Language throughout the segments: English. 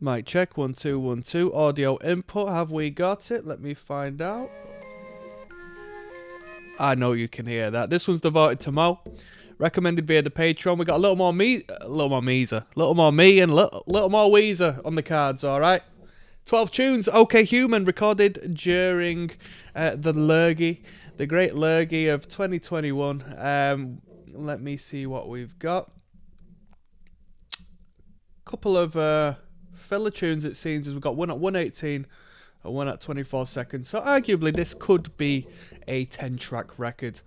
Mic check, 1 2 1 2. Audio input, have we got it? Let me find out. I know you can hear that. This one's devoted to Mo. Recommended via the Patreon. We got a little more me, a little more me, and a little more Weezer on the cards. All right. 12 tunes. OK Human, recorded during the Lurgy, the Great Lurgy of 2021. Let me see what we've got. Couple of filler tunes, it seems, as we've got one at 118 and one at 24 seconds. So arguably this could be a 10-track record.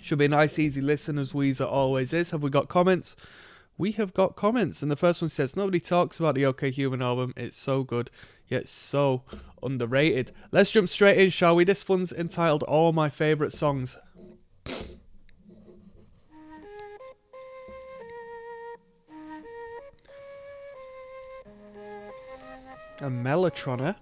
Should be a nice easy listen, as Weezer always is. Have we got comments? We have got comments, and the first one says, nobody talks about the OK Human album. It's so good, yet so underrated. Let's jump straight in, shall we? This one's entitled All My Favourite Songs. A Mellotroner.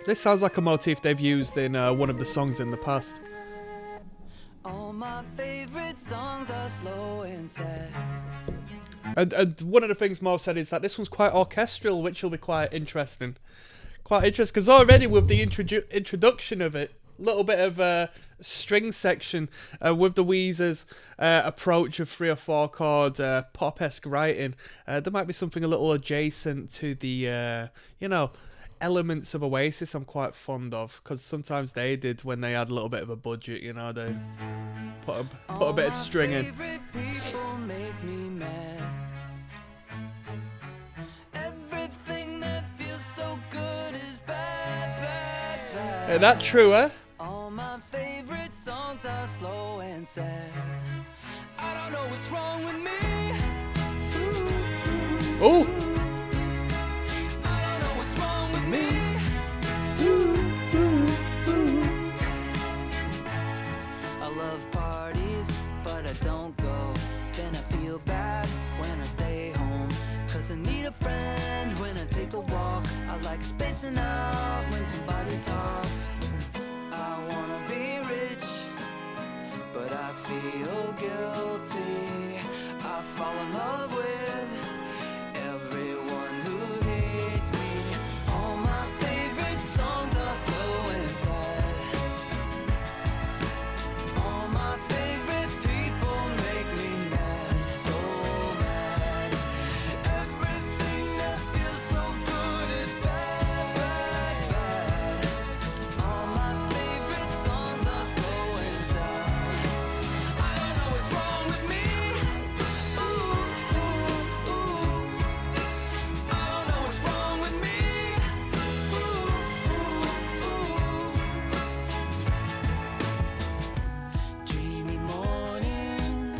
This sounds like a motif they've used in one of the songs in the past. All my favorite songs are slow and sad. And one of the things Mo said is that this one's quite orchestral, which will be quite interesting. Quite interesting, because already with the introduction of it, little bit of a string section with the Weezer's approach of 3 or 4 chord pop-esque writing, there might be something a little adjacent to the elements of Oasis I'm quite fond of, because sometimes they did, when they had a little bit of a budget, they put a bit of string in. People make me mad. Everything that feels so good is bad, bad, bad. Ain't that true, eh? All my favorite songs are slow and sad. I don't know what's wrong with me. Oh! I don't know what's wrong with me. I love parties, but I don't go. Then I feel bad when I stay home, 'cause I need a friend when I take a walk. I like spacing out when somebody talks. I wanna be rich, but I feel guilty. I fall in love with everyone who hates me. All my favorite songs are slow and sad. All my favorite people make me mad, so mad. Everything that feels so good is bad, bad, bad. All my favorite songs are slow and sad. I don't know what's wrong with me. Ooh, ooh, ooh. I don't know what's wrong with me. Ooh, ooh, ooh. Dreamy morning,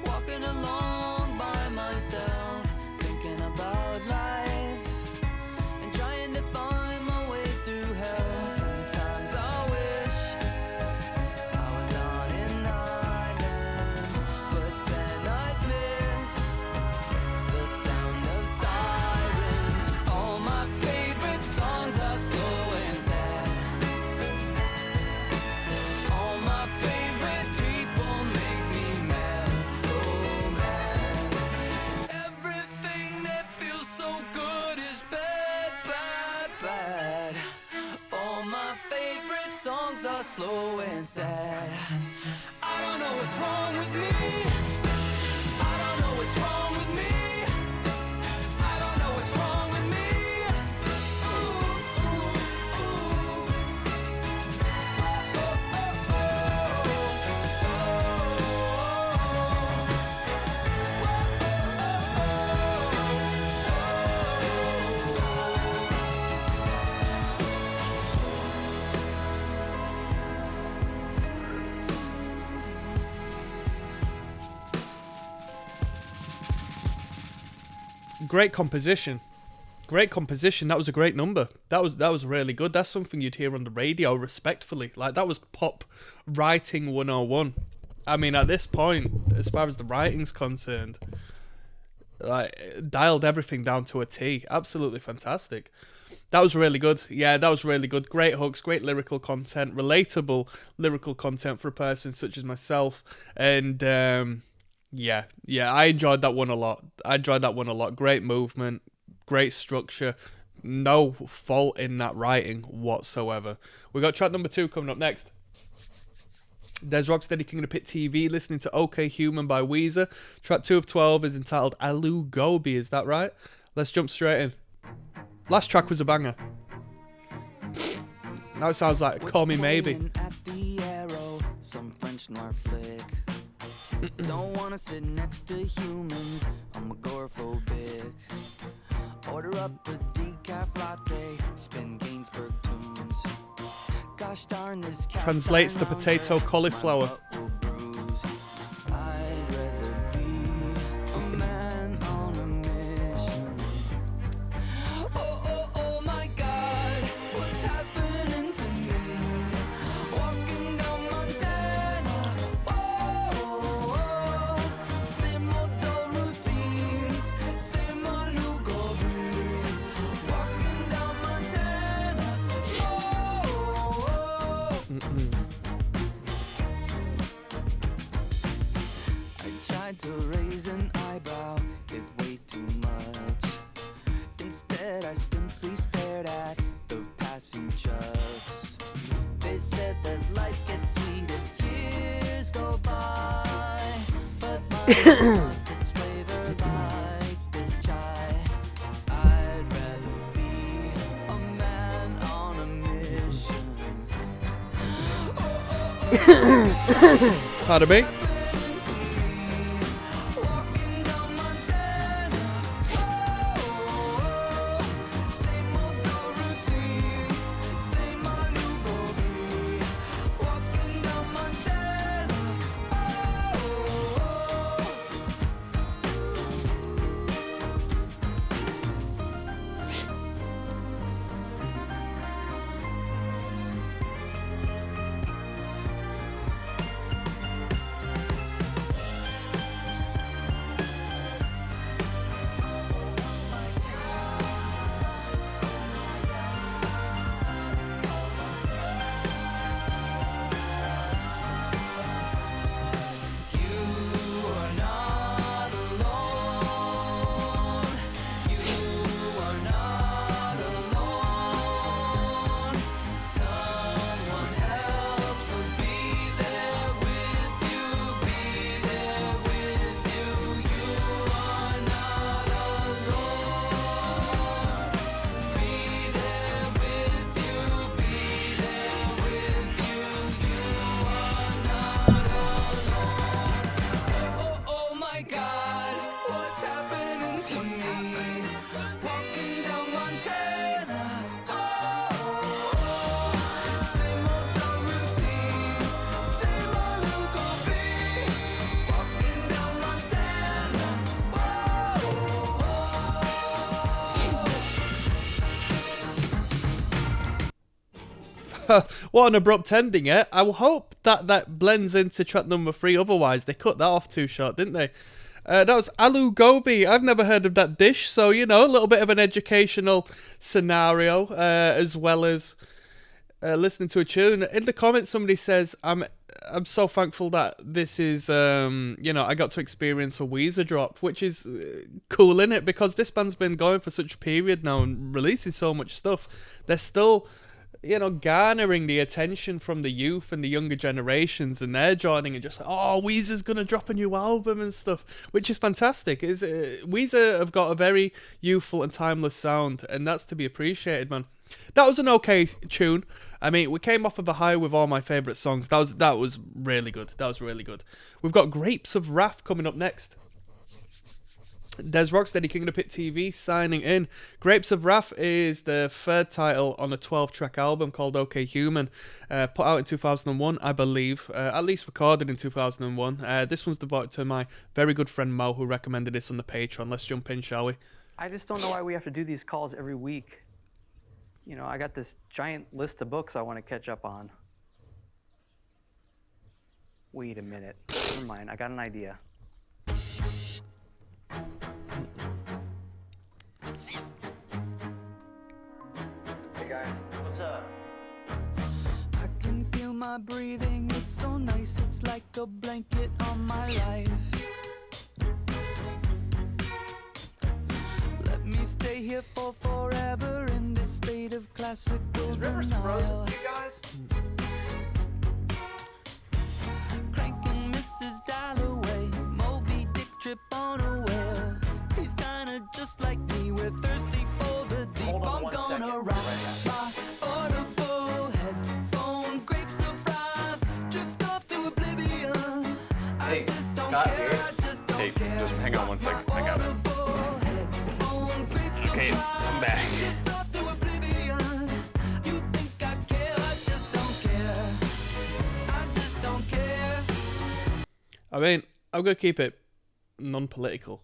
walking along by myself, thinking about life and trying to find my way through hell. Sometimes I wish I was on an island, but then I'd miss the sound of sirens. All my favorite songs are slow and sad. All my favorite people make me mad, so mad. Everything that feels so good is bad, bad, bad. All my favorite songs are slow and sad. I don't know what's wrong with me. I don't know what's wrong with me. I don't know what's wrong with me. Ooh, ooh, ooh. Great composition. Great composition. That was a great number. That was really good. That's something you'd hear on the radio, respectfully. Like, that was pop writing 101. I mean, at this point, as far as the writing's concerned, like, dialed everything down to a T. Absolutely fantastic. That was really good. Yeah, that was really good. Great hooks, great lyrical content, relatable lyrical content for a person such as myself. And yeah, I enjoyed that one a lot. Great movement, great structure. No fault in that writing whatsoever. We got track number 2 coming up next. There's Rocksteady King of the Pit TV listening to OK Human by Weezer. Track 2 of 12 is entitled Alu Gobi, is that right? Let's jump straight in. Last track was a banger. Now it sounds like Call Me Maybe. At the arrow, some French noir flick. Don't wanna sit next to humans, I'm agoraphobic. Order up a decaf latte, spin Gainsbourg tunes. Gosh darn this cat. Translates to potato cauliflower. I'd rather be a man on a mission. Oh my God, what's happening to me? Walking down Montana. Same old routines, same old Gobi. Walking down Montana. I tried to raise an eyebrow, it way too much. Instead, I simply stared at the passing trucks. They said that life gets sweet as years go by, but my life lost its flavor like this chai. I'd rather be a man on a mission. Pardon me? Walking down Montana. Same old routines, same old Gobi. Walking down Montana. Oh my God, what's happening to me? Walking down Montana. Same old routine, same old Gobi. Walking down Montana. What an abrupt ending, eh? I hope that blends into track number 3. Otherwise, they cut that off too short, didn't they? That was Alu Gobi. I've never heard of that dish, so, you know, a little bit of an educational scenario, as well as listening to a tune. In the comments, somebody says, I'm so thankful that this is, you know, I got to experience a Weezer drop, which is cool, innit? Because this band's been going for such a period now and releasing so much stuff. They're still, you know, garnering the attention from the youth and the younger generations, and they're joining and just like, oh, Weezer's gonna drop a new album and stuff, which is fantastic. Weezer have got a very youthful and timeless sound, and that's to be appreciated, man. That was an okay tune. I mean, we came off of a high with all my favourite songs. That was really good. That was really good. We've got Grapes of Wrath coming up next. There's Rocksteady King of the Pit TV signing in. Grapes of Wrath is the third title on a 12-track album called OK Human, put out in 2001, I believe, at least recorded in 2001. This one's devoted to my very good friend Mo, who recommended this on the Patreon. Let's jump in, shall we? I just don't know why we have to do these calls every week. You know, I got this giant list of books I want to catch up on. Wait a minute. Never mind. I got an idea. my breathing, it's so nice, it's like a blanket on my life. Let me stay here for forever in this state of classical denial. Cranking Mrs. Dalloway, Moby Dick trip on a whale. He's kinda just like me, we're thirsty for the deep. I'm gonna rock my audible headphone, grapes of wrath, drift off to oblivion. I just don't care, I just don't care. Just hang on one second. I got it. Okay, I'm back. You think I care, I just don't care. I just don't care. I mean, I'm gonna keep it non-political.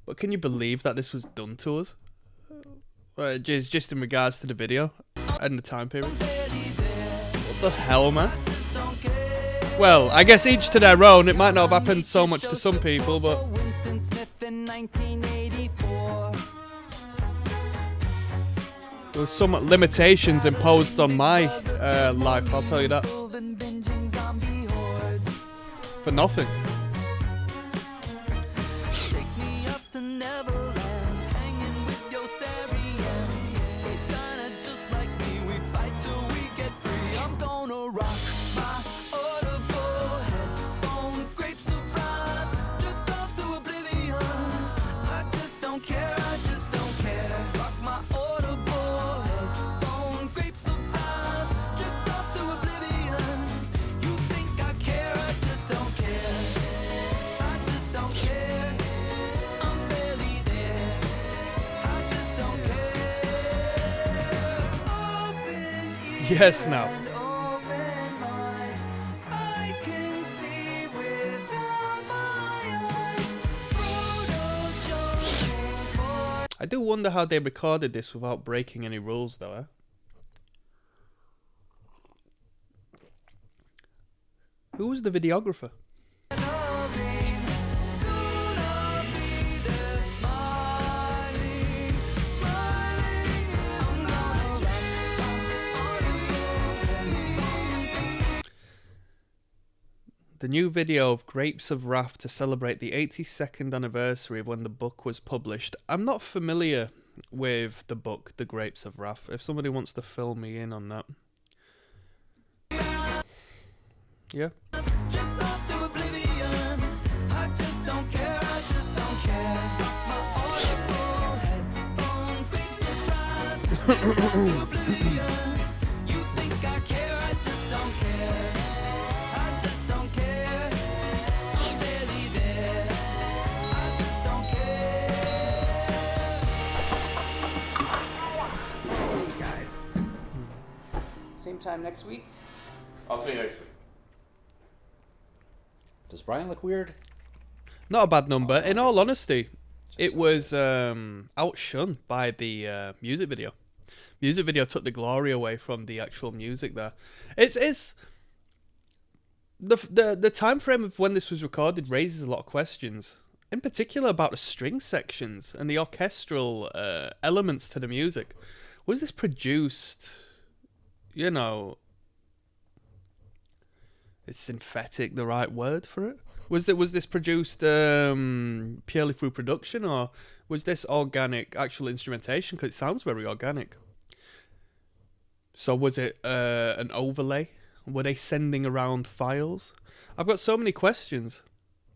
But can you believe that this was done to us? Just in regards to the video and the time period. What the hell, man? Well, I guess each to their own. It might not have happened so much to some people, but Winston Smith in 1984. there was some limitations imposed on my life, I'll tell you that. For nothing. Take me up to Neverland, hanging with Yossarian. He's kinda just like me, we fight till we get free. I'm gonna rock my audible headphone, grapes of wrath, drift off to oblivion. I just don't care, I just don't care. Rock my audible headphone, grapes of wrath, drift off to oblivion. You think I care, I just don't care. I just don't care. I'm barely there. I just don't care. Open ears Yes, now. and open mind. I can see without my eyes. Photo jumping for I do wonder how they recorded this without breaking any rules, though, eh? Who was the videographer? loving. Soon I'll be there smiling, smiling. I'm gonna rock The new video of Grapes of Wrath to celebrate the 82nd anniversary of when the book was published. I'm not familiar with the book, The Grapes of Wrath. If somebody wants to fill me in on that. Yeah? drift off to oblivion. I just don't care, I just don't care. My audible headphone, grapes of wrath, drift off to oblivion. You think I care, I just don't care. I just don't care. I'm barely there. I just don't care. Hey guys. Same time next week. I'll see you next week. Does Brian look weird? Not a bad number. In all honesty, it was outshone by the music video. Music video took the glory away from the actual music there. It's the time frame of when this was recorded raises a lot of questions. In particular about the string sections and the orchestral elements to the music. Was this produced, you know, is synthetic the right word for it? Was this produced purely through production, or was this organic actual instrumentation? Because it sounds very organic. So was it an overlay? Were they sending around files? I've got so many questions.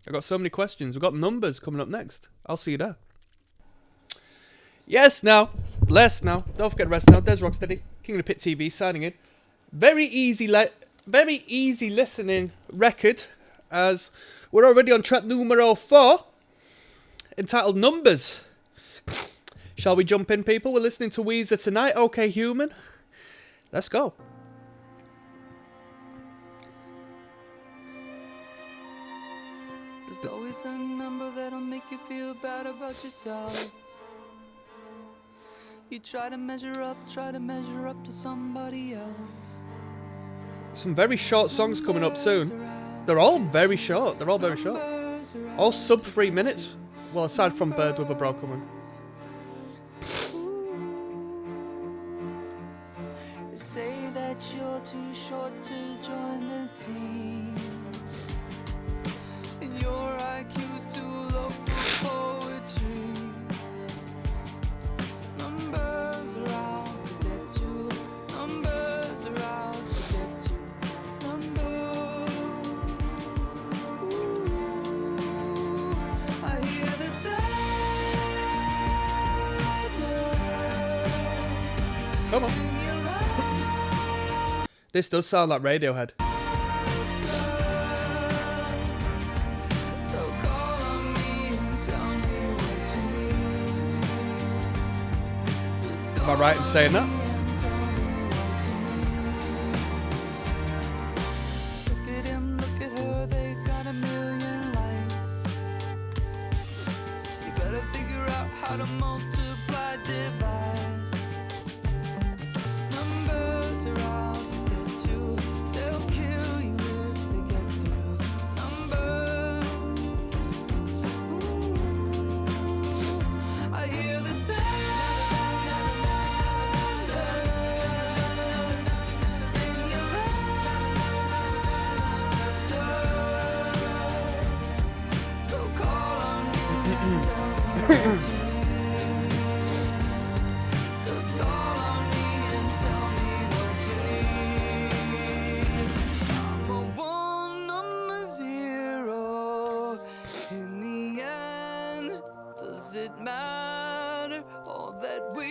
We've got numbers coming up next. I'll see you there. Yes, now. Bless now. Don't forget rest now. There's Rocksteady. King of the Pit TV signing in. Very easy listening record, as we're already on track numero 4, entitled Numbers. Shall we jump in, people? We're listening to Weezer tonight. Okay, Human. Let's go. There's always a number that'll make you feel bad about yourself. You try to measure up to somebody else. Some very short songs coming up soon. They're all very short. All sub 3 minutes. Well, aside from Bird with a Broken Wing. They say that you're too short routine. And your IQ's too low for poetry. Numbers are out to get you. Numbers are out to get you. Numbers. Ooh, I hear the sadness Come on. in your eyes. This does sound like Radiohead. So call on me and tell me what you need. Just Am I right in saying that? and tell me what you need. Look at him, look at her, they got a million likes. You better figure out how to multiply, divide. Numbers are out to get you. They'll kill you if they get through. Numbers. Ooh, I hear the sadness in your laughter. So call on me and tell me what you need. Just call on me and tell me what you need. I'm a 1, I'm a 0. In the end, does it matter? All that we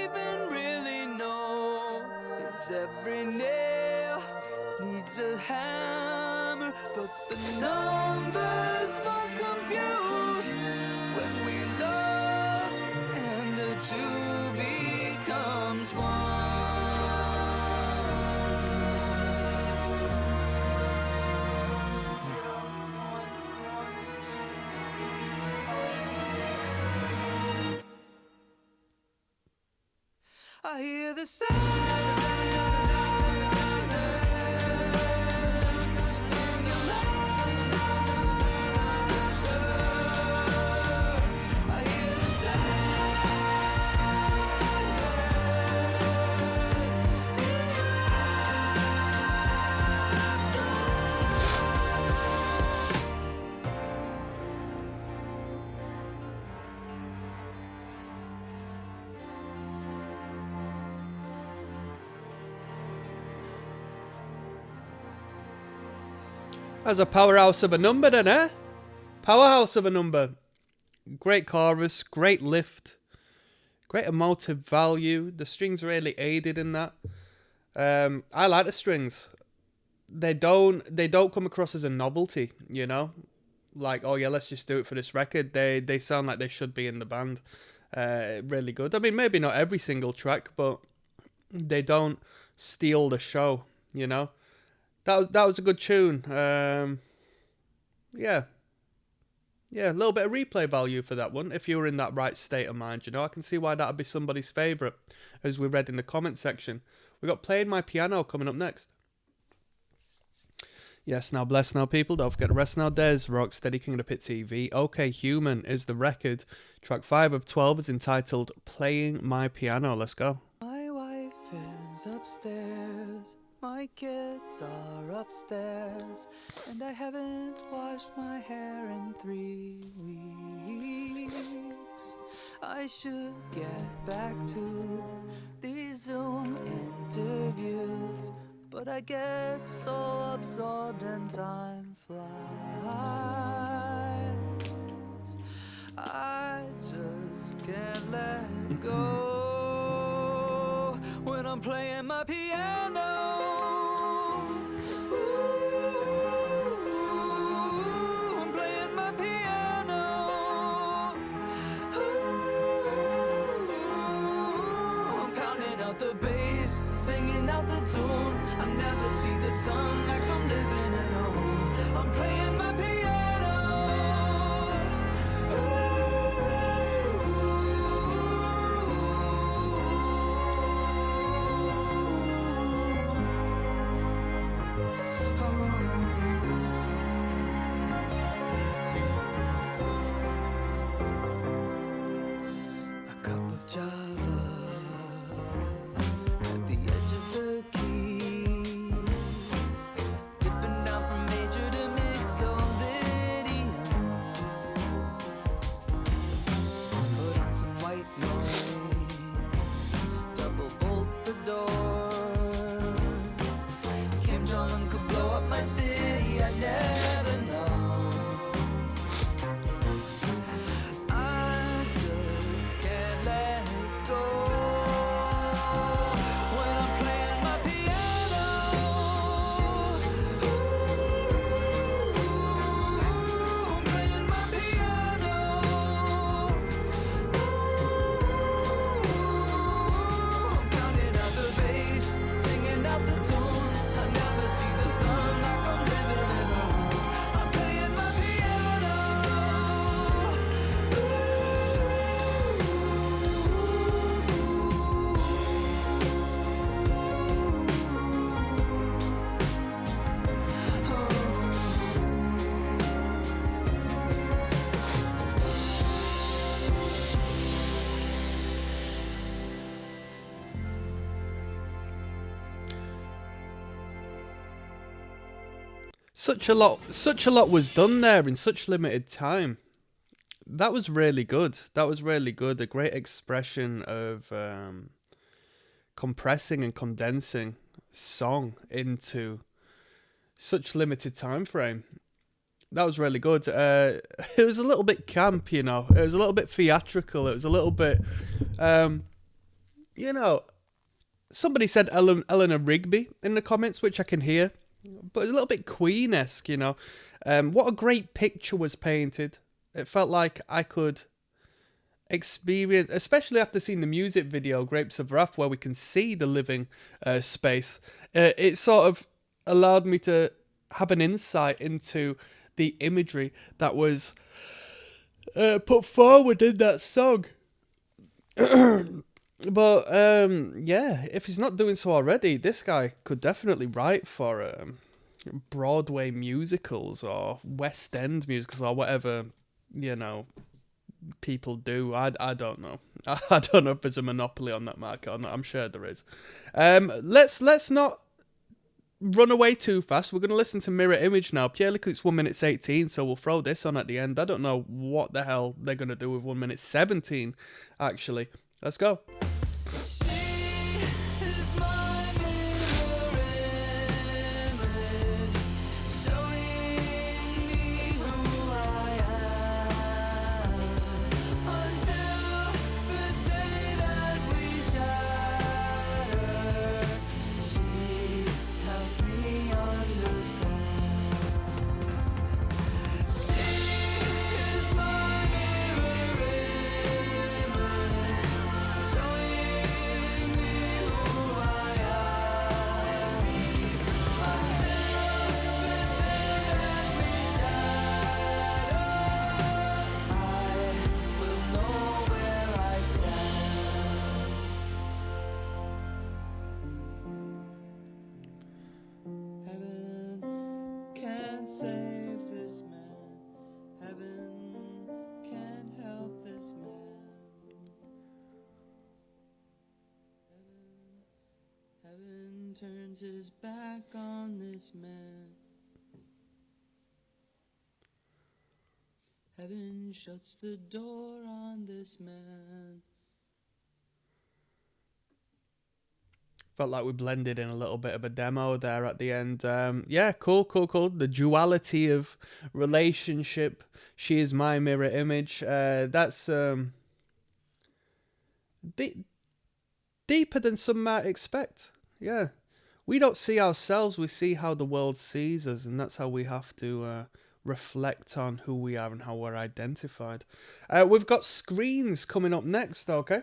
even really know is every nail needs a hammer, but the numbers won't compute when we love and the two becomes one. I hear the sadness in your laughter. I hear the That's a powerhouse of a number then, eh? Powerhouse of a number. Great chorus, great lift, great emotive value. The strings really aided in that. I like the strings. They don't come across as a novelty, you know? Like, oh yeah, let's just do it for this record. They sound like they should be in the band. Really good. I mean, maybe not every single track, but they don't steal the show, you know? That was a good tune. Yeah, a little bit of replay value for that one. If you were in that right state of mind, you know, I can see why that'd be somebody's favourite, as we read in the comment section. We got Playing My Piano coming up next. Yes, now bless now people. Don't forget to rest now. There's Rocksteady, King of the Pit TV. OK Human is the record. Track 5 of 12 is entitled Playing My Piano. Let's go. My wife is upstairs, my kids are upstairs, and I haven't washed my hair in 3 weeks. I should get back to these Zoom interviews, but I get so absorbed and time flies. I just can't let go when I'm playing my piano. Ooh, I'm playing my piano. Ooh, I'm pounding out the bass, singing out the tune. I never see the sun like I'm living in a home. I'm playing my piano. A cup of Java at the edge of the keys. Someone could blow up my city, I never know. I just can't let it go. When I'm playing my piano, I'm playing my piano. I'm counting out the bass, singing out the tune. I never see the sun like I'm living in a room. I'm playing my piano. Such a lot was done there in such limited time. That was really good. That was really good. A great expression of compressing and condensing song into such limited time frame. That was really good. It was a little bit camp, you know. It was a little bit theatrical. It was a little bit, you know. Somebody said Eleanor Rigby in the comments, which I can hear. But it was a little bit Queen-esque, you know. What a great picture was painted. It felt like I could experience, especially after seeing the music video, Grapes of Wrath, where we can see the living space. It sort of allowed me to have an insight into the imagery that was put forward in that song. But yeah, if he's not doing so already, this guy could definitely write for Broadway musicals or West End musicals or whatever, you know, people do. I don't know. I don't know if there's a monopoly on that market or not. I'm sure there is. Let's not run away too fast. We're going to listen to Mirror Image now, purely because it's 1 minute 18, so we'll throw this on at the end. I don't know what the hell they're going to do with 1 minute 17, actually. Let's go. She is my mirror image, showing me who I am, until the day that we shatter. She helps me understand. She is my mirror image, showing me who I am, until the day that we shatter. I will know where I stand. Heaven can't save this man. Heaven can't help this man. Heaven turns his back on this man. Heaven shuts the door on this man. Felt like we blended in a little bit of a demo there at the end. Yeah, cool. The duality of relationship. She is my mirror image. That's deeper than some might expect. Yeah. We don't see ourselves, we see how the world sees us, and that's how we have to reflect on who we are and how we're identified. We've got Screens coming up next, okay?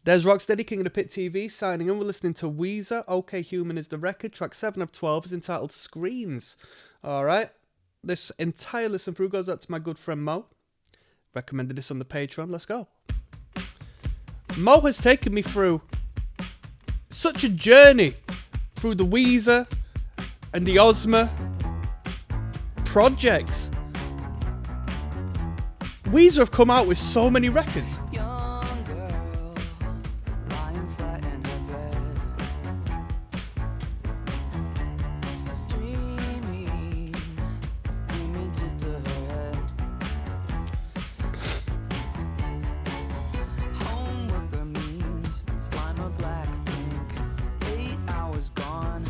There's ROCKSTEADY, King of the Pit TV, signing in. We're listening to Weezer, OK Human is the record. Track 7 of 12 is entitled Screens. Alright, this entire listen through goes out to my good friend Mo. Recommended this on the Patreon, let's go. Mo has taken me through such a journey through the Weezer and the Ozma projects. Weezer have come out with so many records. Young girl, lying flat in her bed, streaming images to her head. Homeworker memes, slime a black pink. 8 hours gone,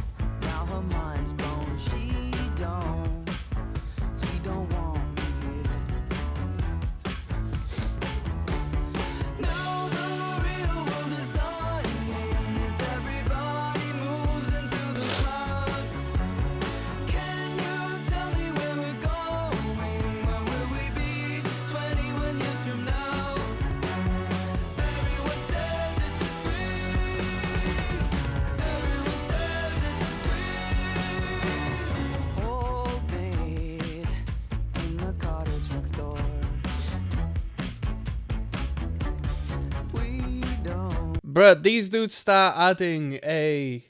Bruh, these dudes start adding a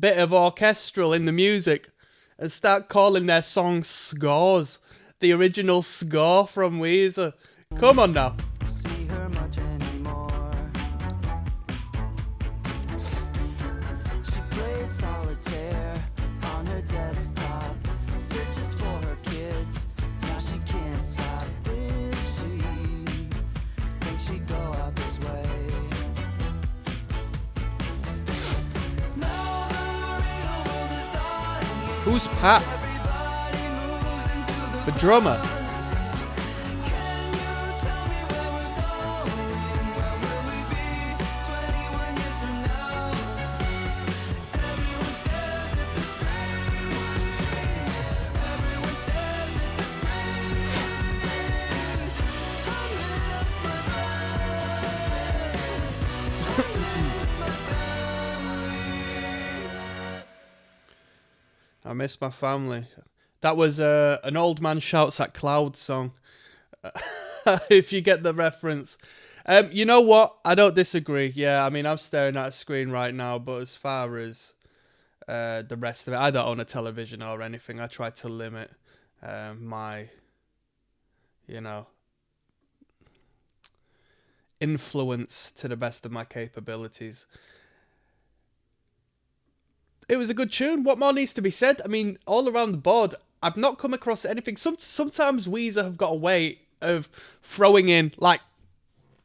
bit of orchestral in the music and start calling their songs scores. The original score from Weezer. Come on now. See her much anymore. She plays solitaire on her desktop, searches for her kids. Now she can't stop. Did she think she'd go out this way? Now the real world is dying. Who's Pat? Everybody moves into the The drummer. Can you tell me where we're going? Where will we be 21 years from now? Everyone stares at the screen. Everyone stares at the screen. I miss my I miss my family. That was an Old Man Shouts at Clouds song. If you get the reference. You know what? I don't disagree. Yeah, I mean, I'm staring at a screen right now, but as far as the rest of it, I don't own a television or anything. I try to limit my, influence to the best of my capabilities. It was a good tune. What more needs to be said? I mean, all around the board, I've not come across anything. Sometimes Weezer have got a way of throwing in, like,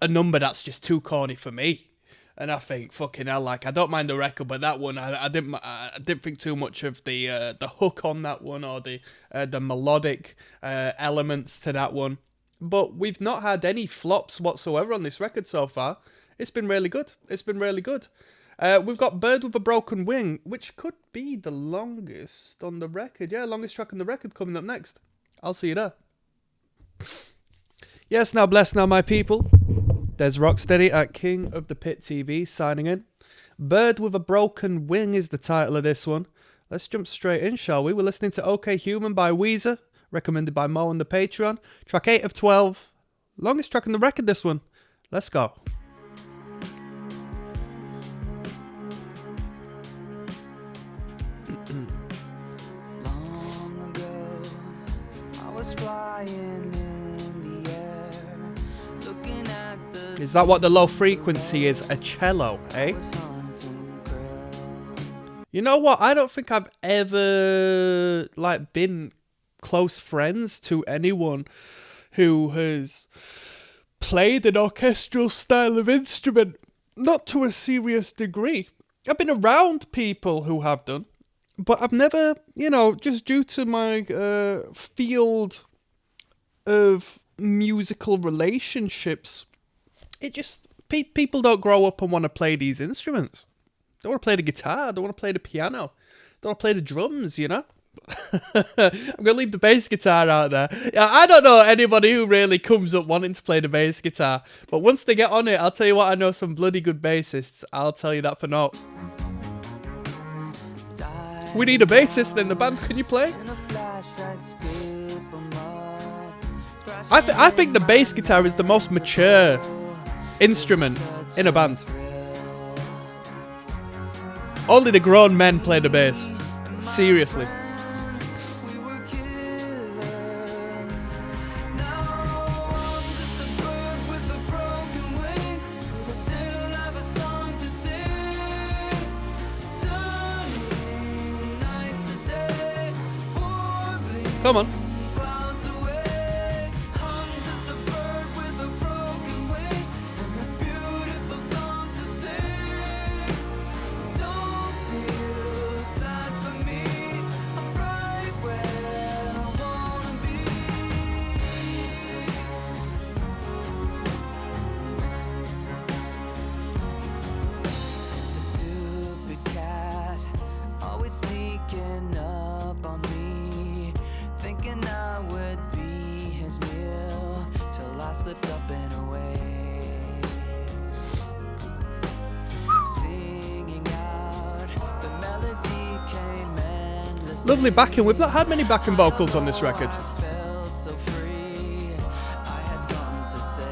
a number that's just too corny for me. And I think, fucking hell, like, I don't mind the record, but that one, I didn't think too much of the hook on that one or the melodic elements to that one. But we've not had any flops whatsoever on this record so far. It's been really good. We've got Bird with a Broken Wing, which could be the longest on the record. Yeah, longest track on the record coming up next. I'll see you there. Yes, now bless now, my people. There's Rocksteady at King of the Pit TV signing in. Bird with a Broken Wing is the title of this one. Let's jump straight in, shall we? We're listening to OK Human by Weezer, recommended by Mo on the Patreon. Track 8 of 12. Longest track on the record, this one. Let's go. Long ago, I was flying in the air, looking at the Is that what the low frequency is? A cello, eh? was hunting krill. You know what? I don't think I've ever, been close friends to anyone who has played an orchestral style of instrument, not to a serious degree. I've been around people who have done, but I've never, just due to my field of musical relationships, it just, people don't grow up and want to play these instruments. They want to play the guitar, they want to play the piano, they want to play the drums, I'm going to leave the bass guitar out there. I don't know anybody who really comes up wanting to play the bass guitar, but once they get on it, I'll tell you what, I know some bloody good bassists. I'll tell you that for now. We need a bassist in the band. Can you play? In a flash, I'd skip 'em up. I think the bass guitar is the most mature instrument in a band. Only the grown men play the bass. Seriously. We were killers. Now I'm just a bird with a broken wing, but still have a song to sing. Turning night to day, warbling Come on. clouds away. I'm just a bird with a broken wing, and this beautiful song to sing. Don't feel sad for me. I'm right where I wanna be. The stupid cat always sneaking up on me, thinking I would be his meal, till I slipped up and away. Singing out, the melody came endlessly. Lovely backing. We've not had many backing vocals on this record. I felt so free, I had something to say.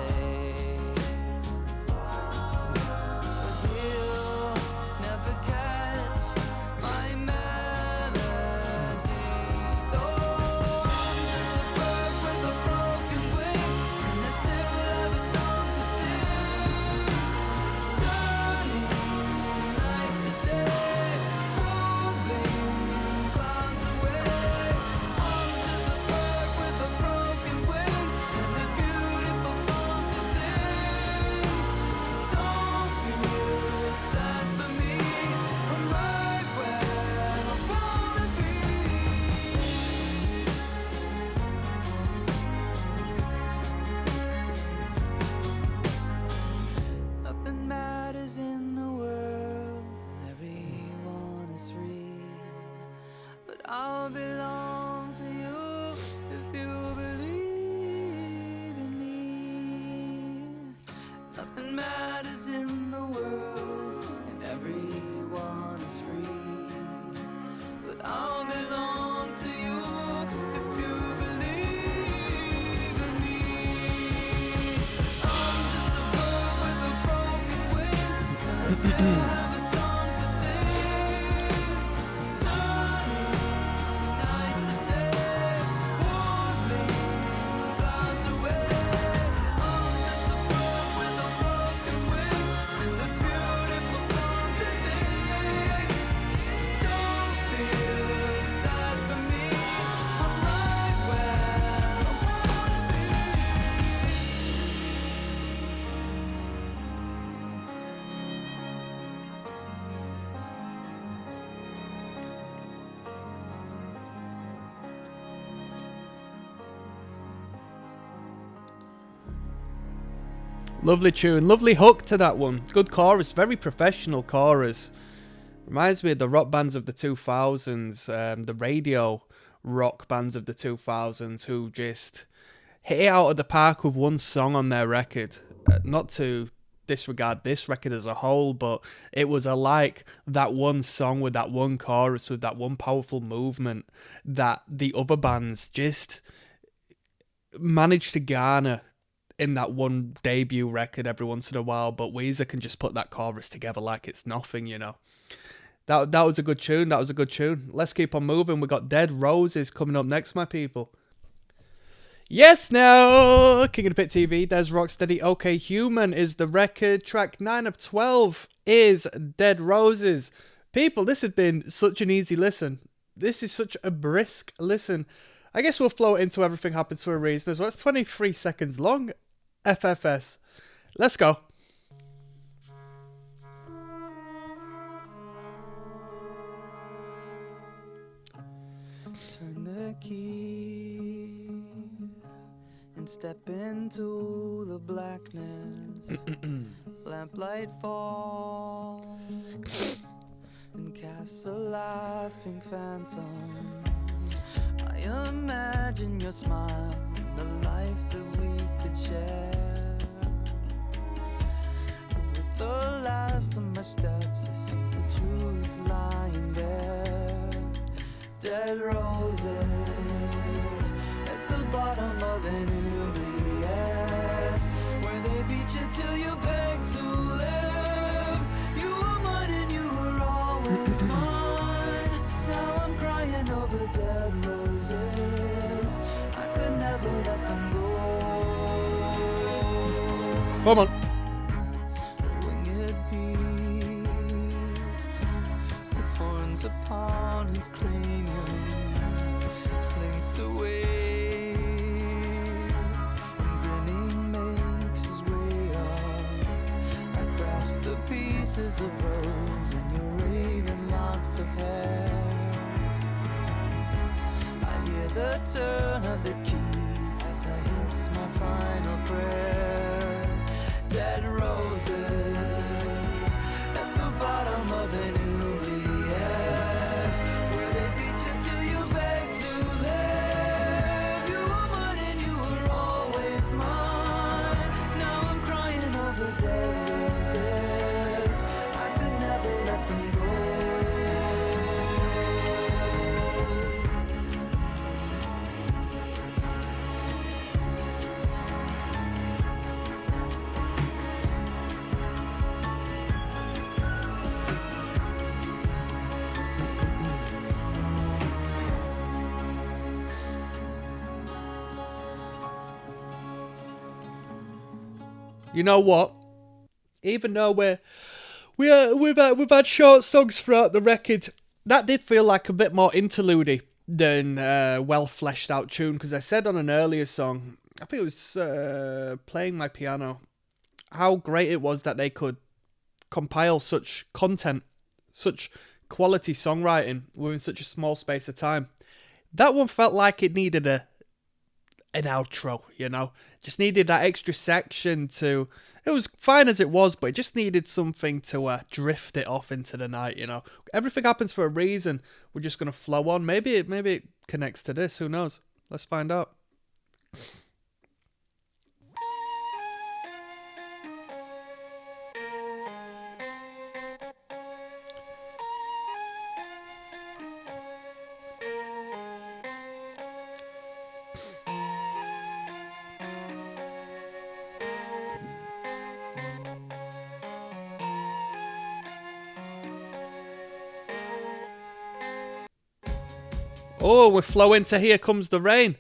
I'll belong to you if you believe in me. Nothing matters in the world and everyone is free, but I'll belong to you if you believe in me. I'm just a bird with a broken wings, and I still have a song to sing. Turning night to day, warming clouds away. I'm just a bird with a broken wing, with a beautiful song to sing. Don't feel sad for me, I'm right where I wanna be. Lovely tune, lovely hook to that one. Good chorus, very professional chorus. Reminds me of the rock bands of the 2000s, the radio rock bands of the 2000s who just hit it out of the park with one song on their record. Not to disregard this record as a whole, but it was like that one song with that one chorus, with that one powerful movement that the other bands just managed to garner in that one debut record every once in a while, but Weezer can just put that chorus together like it's nothing, you know. That was a good tune. That was a good tune. Let's keep on moving. We got Dead Roses coming up next, my people. Yes, now King of the Pit TV. There's Rocksteady. Okay, Human is the record. Track 9 of 12 is Dead Roses. People, this has been such an easy listen. This is such a brisk listen. I guess we'll flow it into Everything Happens for a Reason as well. It's 23 seconds long. FFS. Let's go. Turn the key and step into the blackness. Lamplight falls and casts a laughing phantom. I imagine your smile and the life that we could share. With the last of my steps, I see the truth lying there. Dead roses at the bottom of an oubliette, where they beat you till you beg to live. You were mine and you were always mine. Now I'm crying over dead roses. I could never let them go. Come on. Winged beast with horns upon his cranium slinks away, and grinning makes his way up. I grasp the pieces of rose and your raven locks of hair. I hear the turn of the key as I hiss my final prayer. Dead roses at the bottom of an oubliette, where they beat you till you beg to live. You were mine and you were always mine. Now I'm crying over dead roses. I could never let them go. You know what? Even though we've had short songs throughout the record, that did feel like a bit more interlude than well fleshed out tune. Because I said on an earlier song, I think it was Playing My Piano, how great it was that they could compile such content, such quality songwriting within such a small space of time. That one felt like it needed an outro, you know, just needed that extra section to It was fine as it was, but it just needed something to drift it off into the night, you know. Everything happens for a reason. We're just going to flow on. Maybe it connects to this. Who knows? Let's find out. Oh, we're flowing to Here Comes the Rain.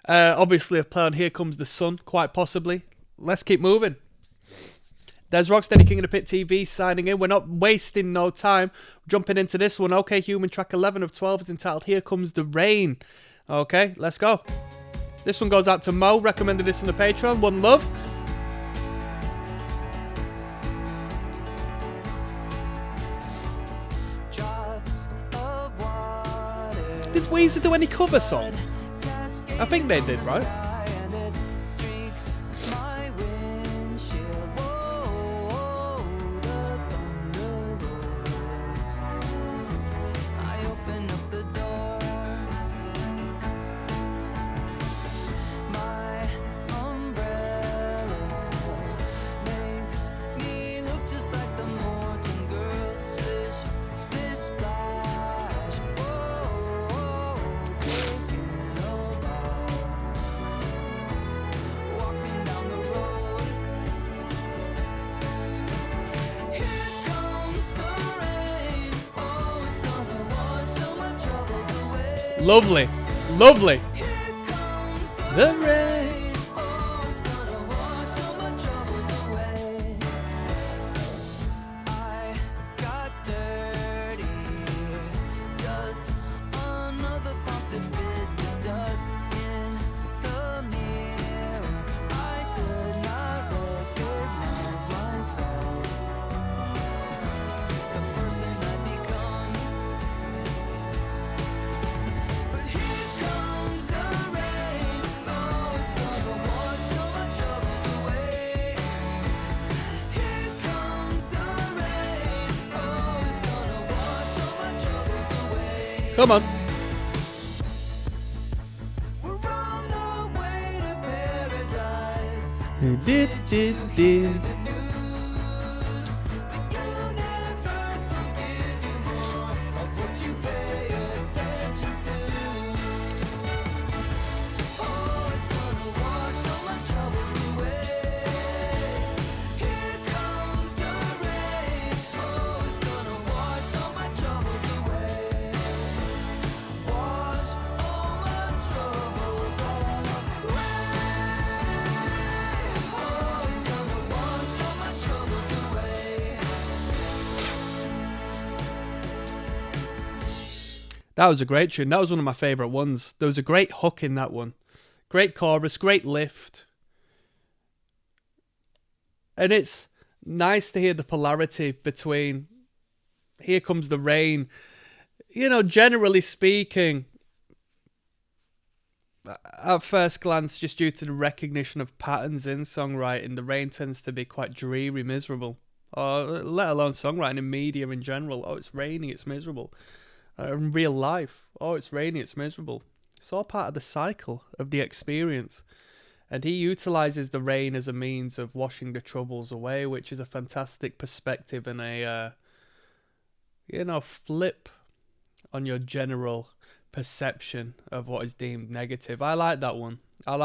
Obviously, a play on Here Comes the Sun, quite possibly. Let's keep moving. There's Rocksteady King of the Pit TV signing in. We're not wasting no time. Jumping into this one. OK Human, track 11 of 12 is entitled Here Comes the Rain. Okay, let's go. This one goes out to Mo. Recommended this on the Patreon. One love. Did Weezer do any cover songs? I think they did, right? Lovely, lovely. The rain. I got dirty, just another pump that bit the dust in the mirror. I could not recognize myself, the person I'd become. But here comes the rain, oh, it's gonna wash all my troubles away. Here comes the rain, oh, it's gonna wash all my troubles away. Come on. We're on the way to paradise. Did. News, but you never stop getting more of what you pay attention to. Oh, it's gonna wash all my troubles away. Here comes the rain. Oh, it's gonna wash all my troubles away. Wash all my troubles away. Oh, it's gonna wash all my troubles away. That was a great tune. That was one of my favourite ones. There was a great hook in that one. Great chorus, great lift. And it's nice to hear the polarity between Here Comes the Rain. You know, generally speaking, at first glance, just due to the recognition of patterns in songwriting, the rain tends to be quite dreary, miserable. Or let alone songwriting in media in general. Oh, it's rainy, it's miserable. In real life, oh, it's rainy, it's miserable. It's all part of the cycle of the experience. And he utilizes the rain as a means of washing the troubles away, which is a fantastic perspective and a, flip on your general perception of what is deemed negative. I like that one. I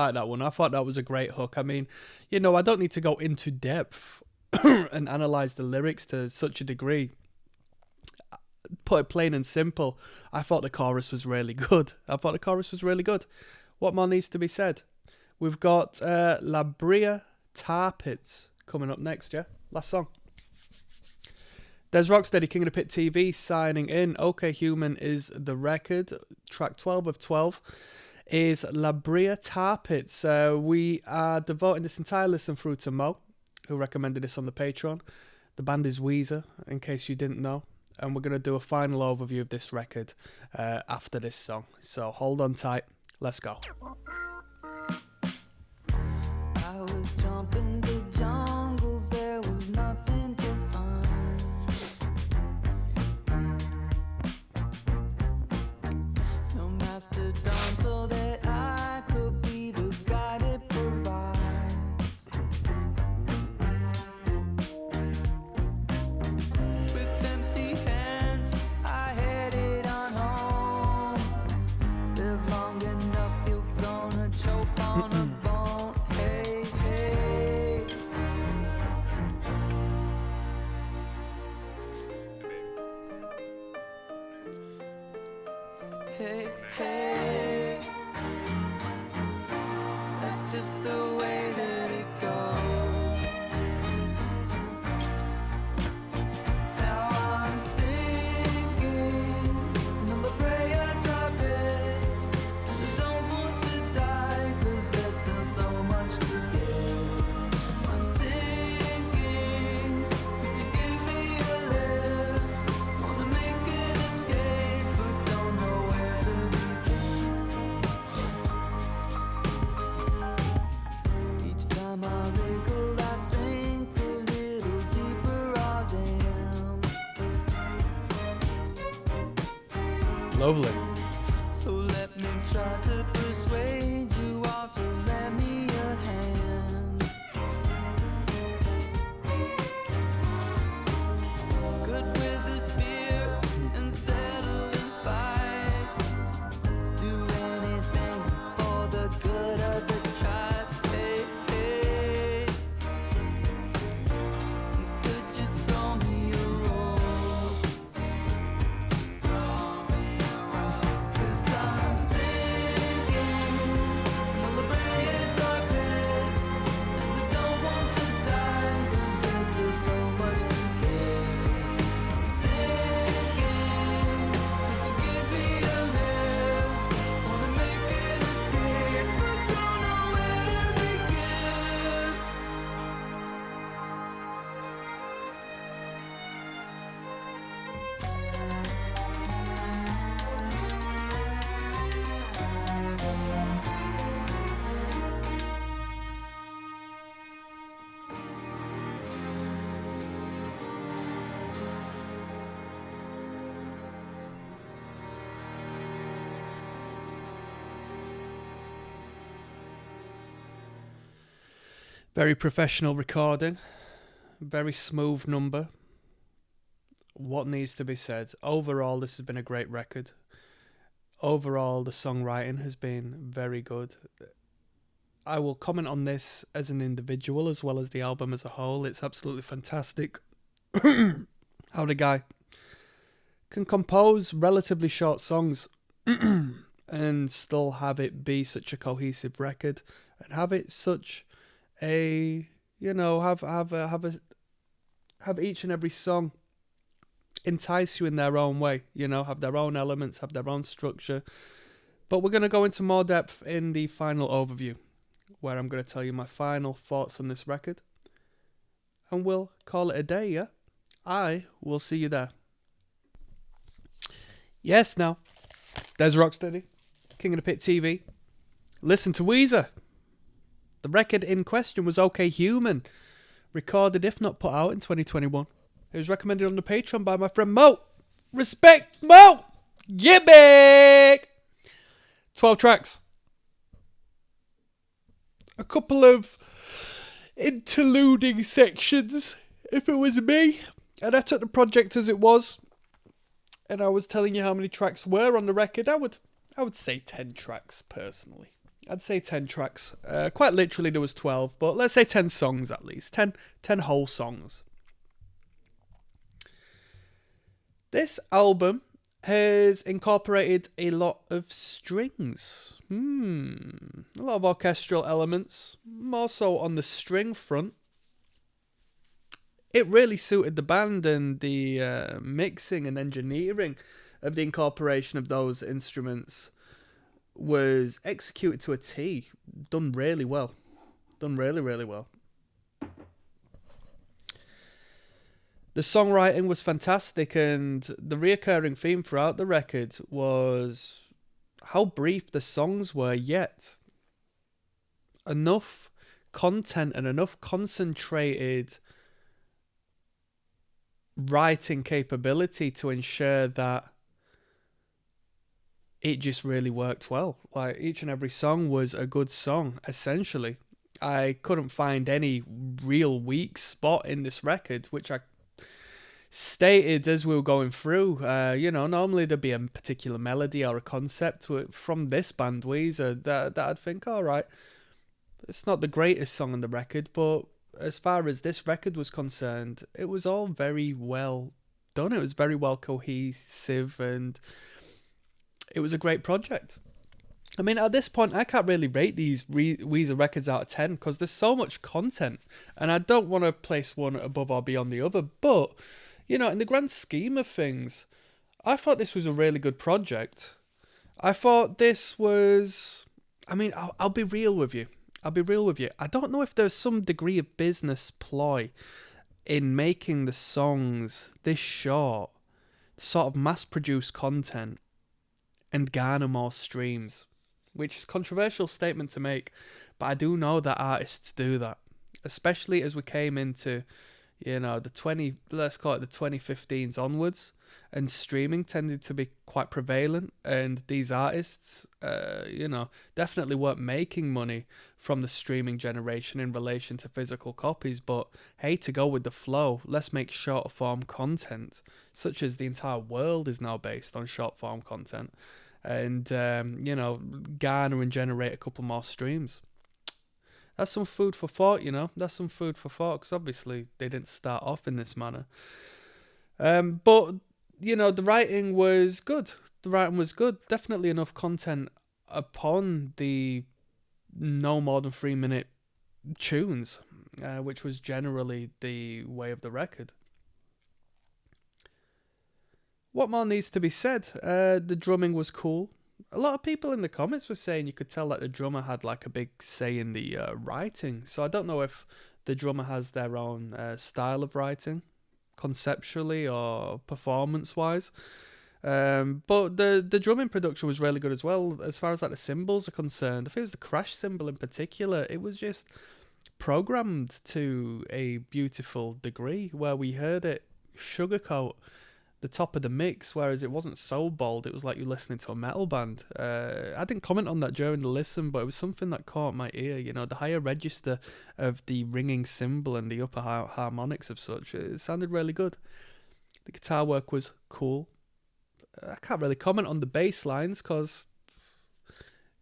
thought that was a great hook. I mean, I don't need to go into depth and analyze the lyrics to such a degree. Put it plain and simple, I thought the chorus was really good. What more needs to be said? We've got La Brea Tar Pits coming up next, yeah? Last song. There's Rocksteady King of the Pit TV signing in. OK Human is the record. Track 12 of 12 is La Brea Tar Pits. We are devoting this entire listen through to Mo, who recommended this on the Patreon. The band is Weezer, in case you didn't know. And we're going to do a final overview of this record after this song. So hold on tight. Let's go. I was jumping the jungles on a bone. Hey, hey. Hey, hey. That's just the way that it goes. Now I'm sinking in the prayer topics. I don't want to die, 'cause there's still so much to give. I'm sinking. Could you give me a lift? Wanna make an escape, but don't know where to begin. Each time I wriggle, I sink a little deeper. Oh, damn. Lovely. So let me try to persuade you all to lend me a hand. Good with the spear and settling fights. Do anything for the good of the tribe. Hey, hey. Could you throw me a rope? Throw me a rope. 'Cause I'm sinking in the red dark pits, and I don't want to die, 'cause there's still so much to give. I'm sinking. Could you give me a lift? Wanna make an escape, but don't know where to begin. Very professional recording. Very smooth number. What needs to be said? Overall, this has been a great record. Overall, the songwriting has been very good. I will comment on this as an individual as well as the album as a whole. It's absolutely fantastic how the guy can compose relatively short songs and still have it be such a cohesive record and have it such a, you know, have each and every song entice you in their own way, you know, have their own elements, have their own structure. But we're going to go into more depth in the final overview, where I'm going to tell you my final thoughts on this record, and we'll call it a day. Yeah, I will see you there. Yes, now there's Rocksteady, King of the Pit TV. Listen to Weezer. The record in question was OK Human, recorded if not put out in 2021. It was recommended on the Patreon by my friend Mo. Respect, Mo! Yeah, big! 12 tracks. A couple of interluding sections, if it was me. And I took the project as it was, and I was telling you how many tracks were on the record. I would say 10 tracks, personally. I'd say 10 tracks. Quite literally, there was 12, but let's say 10 songs at least. 10 whole songs. This album has incorporated a lot of strings. A lot of orchestral elements, more so on the string front. It really suited the band, and the mixing and engineering of the incorporation of those instruments was executed to a T. Done really well. Done really, really well. The songwriting was fantastic, and the reoccurring theme throughout the record was how brief the songs were, yet enough content and enough concentrated writing capability to ensure that it just really worked well. Like, each and every song was a good song, essentially. I couldn't find any real weak spot in this record, which I stated as we were going through. Normally there'd be a particular melody or a concept from this band, Weezer, that I'd think, all right, It's not the greatest song on the record, but as far as this record was concerned, it was all very well done. It was very well cohesive, and it was a great project. I mean, at this point, I can't really rate these Weezer records out of 10 because there's so much content, and I don't want to place one above or beyond the other. But, you know, in the grand scheme of things, I thought this was a really good project. I thought this was... I mean, I'll be real with you. I'll be real with you. I don't know if there's some degree of business ploy in making the songs this short, sort of mass-produced content, and garner more streams. Which is a controversial statement to make, but I do know that artists do that, especially as we came into, you know, let's call it the 2015s onwards, and streaming tended to be quite prevalent, and these artists, you know, definitely weren't making money from the streaming generation in relation to physical copies, but hey, to go with the flow, let's make short form content, such as the entire world is now based on short form content. And, you know, garner and generate a couple more streams. That's some food for thought, you know. That's some food for thought, because obviously they didn't start off in this manner. But, you know, the writing was good. The writing was good. Definitely enough content upon the no more than 3-minute tunes, which was generally the way of the record. What more needs to be said? The drumming was cool. A lot of people in the comments were saying you could tell that the drummer had like a big say in the writing. So I don't know if the drummer has their own style of writing, conceptually or performance-wise. But the drumming production was really good as well. As far as like the cymbals are concerned, I think it was the crash cymbal in particular. It was just programmed to a beautiful degree where we heard it sugarcoat the top of the mix, whereas it wasn't so bold. It was like you're listening to a metal band. I didn't comment on that during the listen, but it was something that caught my ear. You know, the higher register of the ringing cymbal and the upper harmonics of such, it sounded really good. The guitar work was cool. I can't really comment on the bass lines because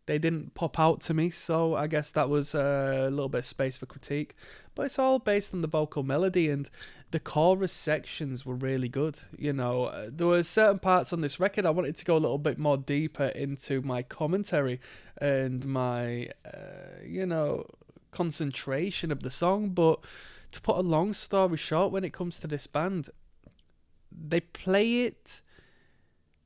they didn't pop out to me, so I guess that was a little bit of space for critique. But it's all based on the vocal melody, and the chorus sections were really good. You know, there were certain parts on this record I wanted to go a little bit more deeper into my commentary and my, you know, concentration of the song. But to put a long story short, when it comes to this band, they play it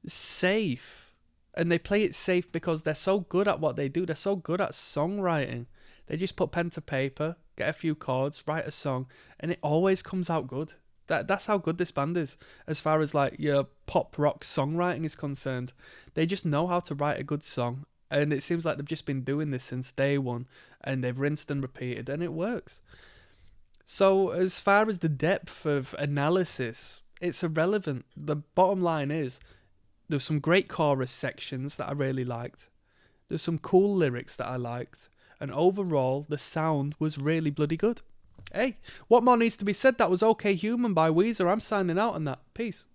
safe. And they play it safe because they're so good at what they do. They're so good at songwriting. They just put pen to paper, get a few chords, write a song, and it always comes out good. That's how good this band is. As far as like your pop rock songwriting is concerned, they just know how to write a good song. And it seems like they've just been doing this since day one, and they've rinsed and repeated, and it works. So as far as the depth of analysis, it's irrelevant. The bottom line is, there's some great chorus sections that I really liked. There's some cool lyrics that I liked. And overall, the sound was really bloody good. Hey, what more needs to be said? That was OK Human by Weezer. I'm signing out on that. Peace.